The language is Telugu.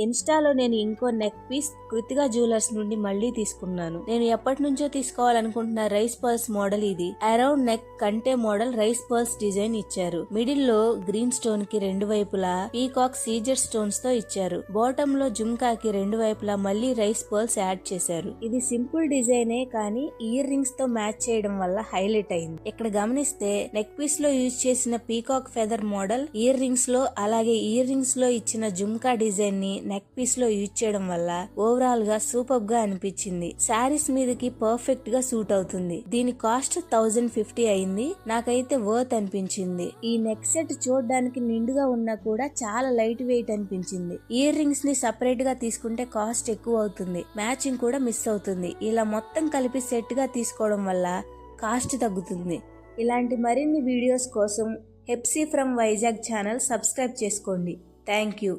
ఇన్స్టాలో నేను ఇంకో నెక్ పీస్ కృతికా జ్యువెలర్స్ నుండి మళ్ళీ తీసుకున్నాను. నేను ఎప్పటి నుంచో తీసుకోవాలనుకుంటున్న రైస్ పర్ల్స్ మోడల్ ఇది. అరౌండ్ నెక్ కంటే మోడల్ రైస్ పర్ల్స్ డిజైన్ ఇచ్చారు. మిడిల్ లో గ్రీన్ స్టోన్ కి రెండు వైపులా పీకాక్ సీజర్ స్టోన్స్ తో ఇచ్చారు. బాటమ్ లో జుమ్కాకి రెండు వైపులా మళ్ళీ రైస్ పర్ల్స్ యాడ్ చేశారు. ఇది సింపుల్ డిజైనే కానీ ఇయర్ రింగ్స్ తో మ్యాచ్ చేయడం వల్ల హైలైట్ అయింది. ఇక్కడ గమనిస్తే నెక్ పీస్ లో యూజ్ చేసిన peacock feather model ear rings లో, అలాగే ఇయర్ రింగ్స్ లో ఇచ్చిన జుమ్కా డిజైన్ ని నెక్ పీస్ లో యూజ్ చేయడం వల్ల ఓవరాల్ గా సూపర్ గా అనిపించింది. శారీస్ మీదకి పర్ఫెక్ట్ గా సూట్ అవుతుంది. దీని కాస్ట్ 1050 అయింది. నాకైతే వర్త్ అనిపించింది. ఈ నెక్ సెట్ చూడడానికి నిండుగా ఉన్నా కూడా చాలా లైట్ వెయిట్ అనిపించింది. ఇయర్ రింగ్స్ ని సపరేట్ గా తీసుకుంటే కాస్ట్ ఎక్కువ అవుతుంది, మ్యాచింగ్ కూడా మిస్ అవుతుంది. ఇలా మొత్తం కలిపి సెట్ గా తీసుకోవడం వల్ల కాస్ట్ తగ్గుతుంది. ఇలాంటి మరిన్ని వీడియోస్ కోసం Hepsi from Vizag channel subscribe చేసుకోండి. Thank you.